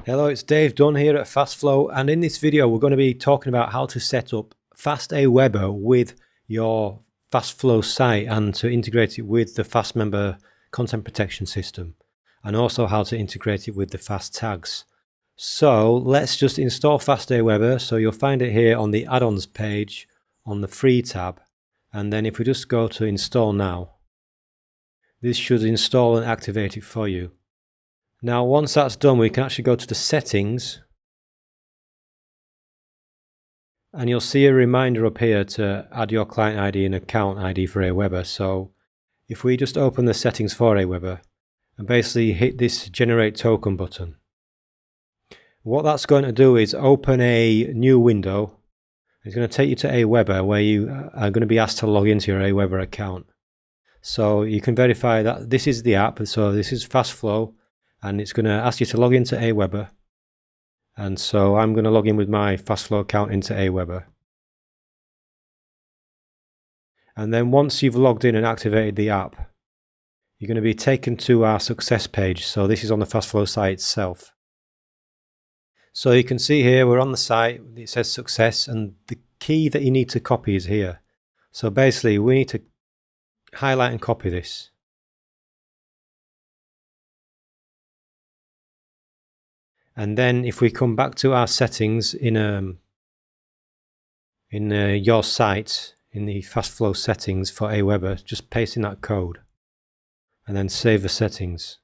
Hello, it's Dave Dunn here at FastFlow, and in this video we're going to be talking about how to set up Aweber with your FastFlow site and to integrate it with the FastMember content protection system, and also how to integrate it with the FastTags. So let's just install Aweber. So you'll find it here on the add-ons page on the free tab, and then if we just go to install now, this should install and activate it for you. Now, once that's done, we can actually go to the settings, and you'll see a reminder up here to add your client ID and account ID for Aweber. So if we just open the settings for Aweber and basically hit this generate token button, what that's going to do is open a new window. It's going to take you to Aweber, where you are going to be asked to log into your Aweber account. So you can verify that this is the app. So this is FastFlow. And it's going to ask you to log into Aweber. And so I'm going to log in with my FastFlow account into Aweber. And then once you've logged in and activated the app, you're going to be taken to our success page. So this is on the FastFlow site itself. So you can see here we're on the site, it says success, and the key that you need to copy is here. So basically we need to highlight and copy this. And then if we come back to our settings in your site, in the FastFlow settings for Aweber, just paste in that code and then save the settings.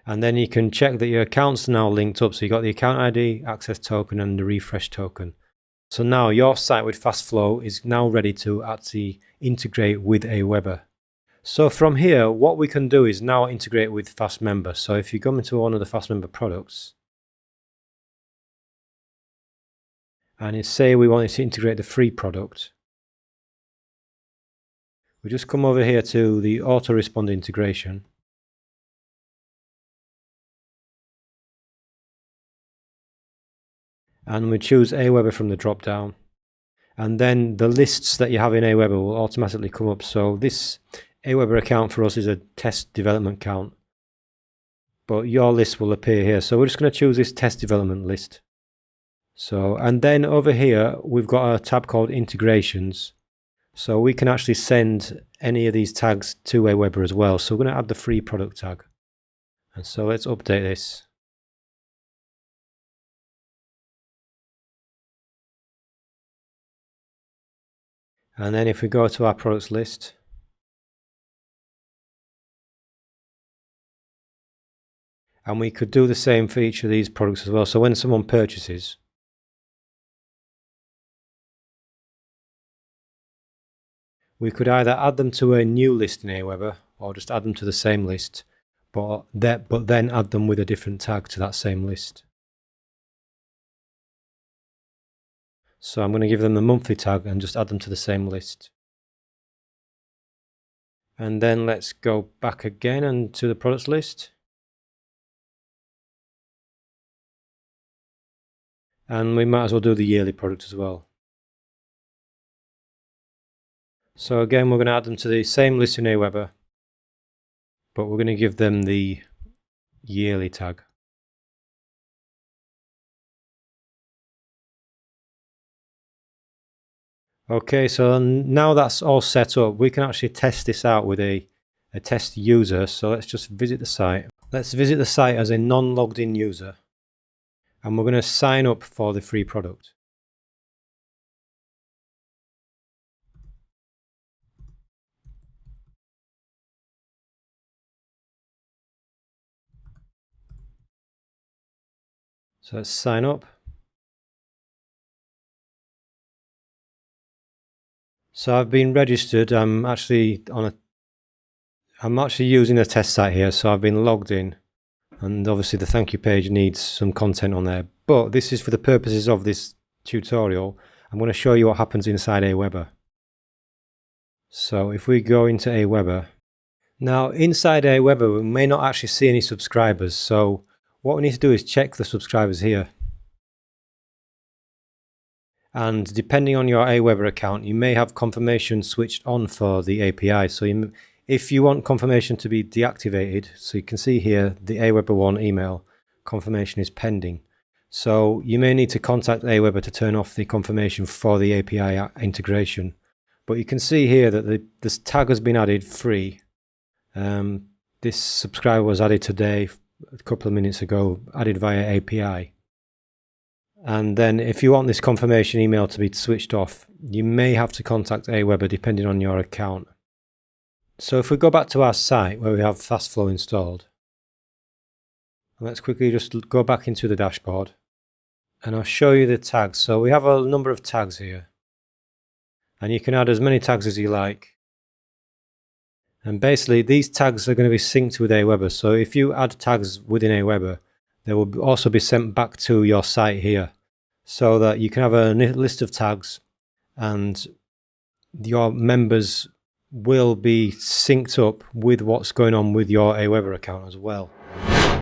And then you can check that your account's now linked up. So you've got the account ID, access token, and the refresh token. So now your site with FastFlow is now ready to actually integrate with Aweber. So from here, what we can do is now integrate with FastMember. So if you come into one of the FastMember products, and say we wanted to integrate the free product, we just come over here to the autorespond integration. And we choose Aweber from the drop down. And then the lists that you have in Aweber will automatically come up. So this Aweber account for us is a test development account, but your list will appear here. So we're just going to choose this test development list. So, and then over here we've got a tab called integrations. So we can actually send any of these tags to Aweber as well. So we're going to add the free product tag. And so let's update this. And then if we go to our products list, and we could do the same for each of these products as well. So when someone purchases, we could either add them to a new list in Aweber or just add them to the same list, but then add them with a different tag to that same list. So I'm going to give them the monthly tag and just add them to the same list. And then let's go back again and to the products list. And we might as well do the yearly product as well. So again, we're going to add them to the same list in Aweber, but we're going to give them the yearly tag. Okay, so now that's all set up, we can actually test this out with a test user. So let's just visit the site. Let's visit the site as a non-logged in user. And we're going to sign up for the free product. So let's sign up. So I've been registered. I'm actually using a test site here. So I've been logged in, and obviously the thank you page needs some content on there. But this is for the purposes of this tutorial. I'm going to show you what happens inside Aweber. So if we go into Aweber, now inside Aweber we may not actually see any subscribers. So what we need to do is check the subscribers here. And depending on your Aweber account, you may have confirmation switched on for the API. So If you want confirmation to be deactivated, so you can see here the Aweber 1 email confirmation is pending. So you may need to contact Aweber to turn off the confirmation for the API integration. But you can see here that this tag has been added free. This subscriber was added today, a couple of minutes ago, added via API. And then if you want this confirmation email to be switched off, you may have to contact Aweber depending on your account. So if we go back to our site where we have FastFlow installed, let's quickly just go back into the dashboard and I'll show you the tags. So we have a number of tags here and you can add as many tags as you like. And basically these tags are going to be synced with Aweber. So if you add tags within Aweber, they will also be sent back to your site here so that you can have a list of tags and your members will be synced up with what's going on with your Aweber account as well.